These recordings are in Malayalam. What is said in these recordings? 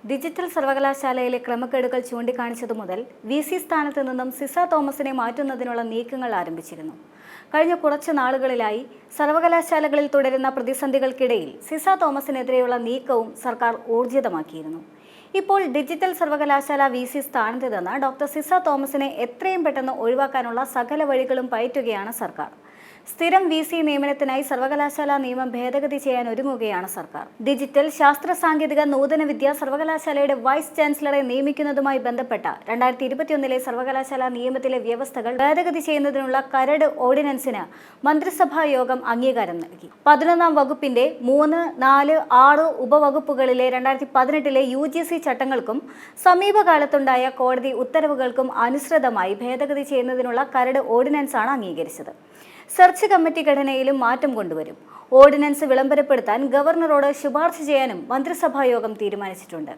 ഡിജിറ്റൽ സർവകലാശാലയിലെ ക്രമക്കേടുകൾ ചൂണ്ടിക്കാണിച്ചതു മുതൽ വി.സി. സ്ഥാനത്ത് നിന്നും സിസ തോമസിനെ മാറ്റുന്നതിനുള്ള നീക്കങ്ങൾ ആരംഭിച്ചിരുന്നു. കഴിഞ്ഞ കുറച്ച് നാളുകളിലായി സർവകലാശാലകളിൽ തുടരുന്ന പ്രതിസന്ധികൾക്കിടയിൽ സിസ തോമസിനെതിരെയുള്ള നീക്കവും സർക്കാർ ഊർജിതമാക്കിയിരുന്നു. ഇപ്പോൾ ഡിജിറ്റൽ സർവകലാശാല വി.സി. സ്ഥാനത്ത് നിന്ന് ഡോക്ടർ സിസ തോമസിനെ എത്രയും പെട്ടെന്ന് ഒഴിവാക്കാനുള്ള സകല വഴികളും പയറ്റുകയാണ് സർക്കാർ. സ്ഥിരം വി.സി. നിയമനത്തിനായി സർവകലാശാല നിയമം ഭേദഗതി ചെയ്യാൻ ഒരുങ്ങുകയാണ് സർക്കാർ. ഡിജിറ്റൽ ശാസ്ത്ര സാങ്കേതിക നൂതന വിദ്യ സർവകലാശാലയുടെ വൈസ് ചാൻസലറെ നിയമിക്കുന്നതുമായി ബന്ധപ്പെട്ട 2021 സർവകലാശാല നിയമത്തിലെ വ്യവസ്ഥകൾ ഭേദഗതി ചെയ്യുന്നതിനുള്ള കരട് ഓർഡിനൻസിന് മന്ത്രിസഭാ യോഗം അംഗീകാരം നൽകി. 11ാം വകുപ്പിന്റെ 3, 4, 6 ഉപവകുപ്പുകളിലെ 2018 UGC ചട്ടങ്ങൾക്കും സമീപകാലത്തുണ്ടായ കോടതി ഉത്തരവുകൾക്കും അനുസൃതമായി ഭേദഗതി ചെയ്യുന്നതിനുള്ള കരട് ഓർഡിനൻസാണ് അംഗീകരിച്ചത്. സെർച്ച് കമ്മിറ്റി ഘടനയിലും മാറ്റം കൊണ്ടുവരും. ഓർഡിനൻസ് വിളംബരപ്പെടുത്താൻ ഗവർണറോട് ശുപാർശ ചെയ്യാനും മന്ത്രിസഭാ യോഗം തീരുമാനിച്ചിട്ടുണ്ട്.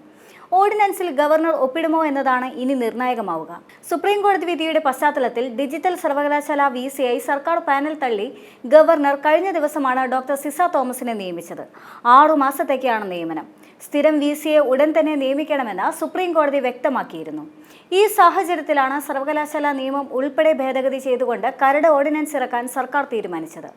ഓർഡിനൻസിൽ ഗവർണർ ഒപ്പിടുമോ എന്നതാണ് ഇനി നിർണായകമാവുക. സുപ്രീം കോടതി വിധിയുടെ പശ്ചാത്തലത്തിൽ ഡിജിറ്റൽ സർവകലാശാല വി.സി.യായി സർക്കാർ പാനൽ തള്ളി ഗവർണർ കഴിഞ്ഞ ദിവസമാണ് ഡോക്ടർ സിസ തോമസിനെ നിയമിച്ചത്. 6 മാസത്തേക്കാണ് നിയമനം. സ്ഥിരം വി.സിയെ ഉടൻ തന്നെ നിയമിക്കണമെന്ന് സുപ്രീം കോടതി വ്യക്തമാക്കിയിരുന്നു. ഈ സാഹചര്യത്തിലാണ് സർവകലാശാല നിയമം ഉൾപ്പെടെ ഭേദഗതി ചെയ്തുകൊണ്ട് കരട് ഓർഡിനൻസ് ഇറക്കാൻ സർക്കാർ തീരുമാനിച്ചത്.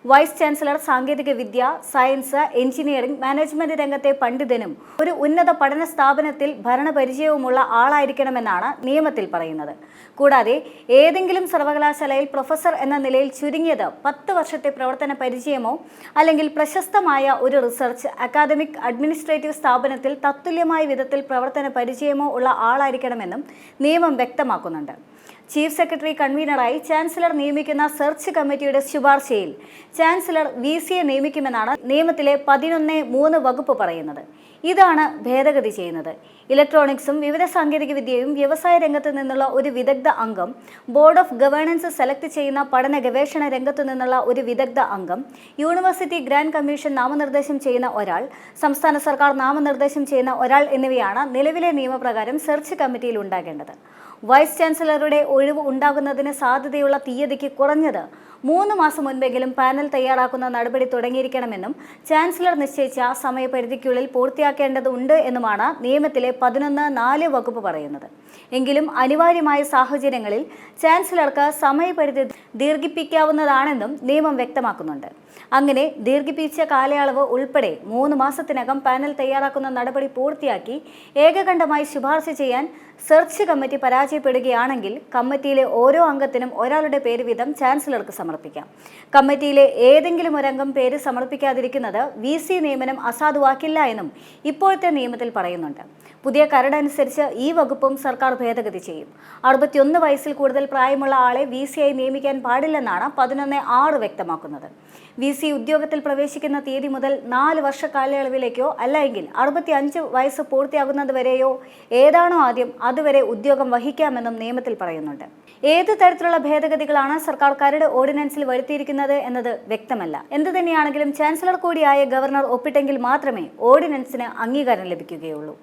വൈസ് ചാൻസലർ സാങ്കേതിക വിദ്യ, സയൻസ്, എഞ്ചിനീയറിംഗ്, മാനേജ്മെന്റ് രംഗത്തെ പണ്ഡിതനും ഒരു ഉന്നത പഠന സ്ഥാപനത്തിൽ ഭരണപരിചയവുമുള്ള ആളായിരിക്കണമെന്നാണ് നിയമത്തിൽ പറയുന്നത്. കൂടാതെ ഏതെങ്കിലും സർവകലാശാലയിൽ പ്രൊഫസർ എന്ന നിലയിൽ ചുരുങ്ങിയത് 10 വർഷത്തെ പ്രവർത്തന പരിചയമോ അല്ലെങ്കിൽ പ്രശസ്തമായ ഒരു റിസർച്ച്, അക്കാദമിക്, അഡ്മിനിസ്ട്രേറ്റീവ് സ്ഥാപനത്തിൽ തത്തുല്യമായ വിധത്തിൽ പ്രവർത്തന പരിചയമോ ഉള്ള ആളായിരിക്കണമെന്നും നിയമം വ്യക്തമാക്കുന്നുണ്ട്. ചീഫ് സെക്രട്ടറി കൺവീനറായി ചാൻസലർ നിയമിക്കുന്ന സെർച്ച് കമ്മിറ്റിയുടെ ശുപാർശയിൽ ചാൻസലർ വി.സിയെ നിയമിക്കുമെന്നാണ് നിയമത്തിലെ 11(3) വകുപ്പ് പറയുന്നത്. ഇതാണ് ഭേദഗതി ചെയ്യുന്നത്. ഇലക്ട്രോണിക്സും വിവര സാങ്കേതിക വിദ്യയും വ്യവസായ രംഗത്ത് നിന്നുള്ള ഒരു വിദഗ്ധ അംഗം, ബോർഡ് ഓഫ് ഗവേണൻസ് സെലക്ട് ചെയ്യുന്ന പഠന ഗവേഷണ രംഗത്തു നിന്നുള്ള ഒരു വിദഗ്ധ അംഗം, യൂണിവേഴ്സിറ്റി ഗ്രാന്റ് കമ്മീഷൻ നാമനിർദ്ദേശം ചെയ്യുന്ന ഒരാൾ, സംസ്ഥാന സർക്കാർ നാമനിർദ്ദേശം ചെയ്യുന്ന ഒരാൾ എന്നിവയാണ് നിലവിലെ നിയമപ്രകാരം സെർച്ച് കമ്മിറ്റിയിൽ ഉണ്ടാകേണ്ടത്. വൈസ് ചാൻസലറുടെ ഒഴിവ് ഉണ്ടാകുന്നതിന് സാധ്യതയുള്ള തീയതിക്ക് കുറഞ്ഞത് 3 മാസം മുൻപെങ്കിലും പാനൽ തയ്യാറാക്കുന്ന നടപടി തുടങ്ങിയിരിക്കണമെന്നും ചാൻസലർ നിശ്ചയിച്ച സമയപരിധിക്കുള്ളിൽ പൂർത്തിയാക്കേണ്ടതുണ്ട് എന്നുമാണ് നിയമത്തിലെ 11(4) വകുപ്പ് പറയുന്നത്. എങ്കിലും അനിവാര്യമായ സാഹചര്യങ്ങളിൽ ചാൻസലർക്ക് സമയപരിധി ദീർഘിപ്പിക്കാവുന്നതാണെന്നും നിയമം വ്യക്തമാക്കുന്നുണ്ട്. അങ്ങനെ ദീർഘിപ്പിച്ച കാലയളവ് ഉൾപ്പെടെ 3 മാസത്തിനകം പാനൽ തയ്യാറാക്കുന്ന നടപടി പൂർത്തിയാക്കി ഏകകണ്ഠമായി ശുപാർശ ചെയ്യാൻ സെർച്ച് കമ്മിറ്റി പരാജയപ്പെടുകയാണെങ്കിൽ കമ്മിറ്റിയിലെ ഓരോ അംഗത്തിനും ഒരാളുടെ പേര് വീതം ചാൻസലർക്ക് സമർപ്പിക്കാം. കമ്മിറ്റിയിലെ ഏതെങ്കിലും ഒരംഗം പേര് സമർപ്പിക്കാതിരിക്കുന്നത് വി.സി. നിയമനം അസാധുവാക്കില്ല എന്നും ഇപ്പോഴത്തെ നിയമത്തിൽ പറയുന്നുണ്ട്. പുതിയ കരടനുസരിച്ച് ഈ വകുപ്പും സർക്കാർ ഭേദഗതി ചെയ്യും. 61 വയസ്സിൽ കൂടുതൽ പ്രായമുള്ള ആളെ വി.സിയായി നിയമിക്കാൻ പാടില്ലെന്നാണ് 11(6) വ്യക്തമാക്കുന്നത്. വി.സി. ഉദ്യോഗത്തിൽ പ്രവേശിക്കുന്ന തീയതി മുതൽ 4 വർഷ കാലയളവിലേക്കോ അല്ലെങ്കിൽ 65 വയസ്സ് പൂർത്തിയാകുന്നതുവരെയോ ഏതാണോ ആദ്യം അതുവരെ ഉദ്യോഗം വഹിക്കാമെന്നും നിയമത്തിൽ പറയുന്നുണ്ട്. ഏത് തരത്തിലുള്ള ഭേദഗതികളാണ് സർക്കാർ കരട് ഓർഡിനൻസിൽ വരുത്തിയിരിക്കുന്നത് എന്നത് വ്യക്തമല്ല. എന്തു തന്നെയാണെങ്കിലും ചാൻസലർ കൂടിയായ ഗവർണർ ഒപ്പിട്ടെങ്കിൽ മാത്രമേ ഓർഡിനൻസിന് അംഗീകാരം ലഭിക്കുകയുള്ളൂ.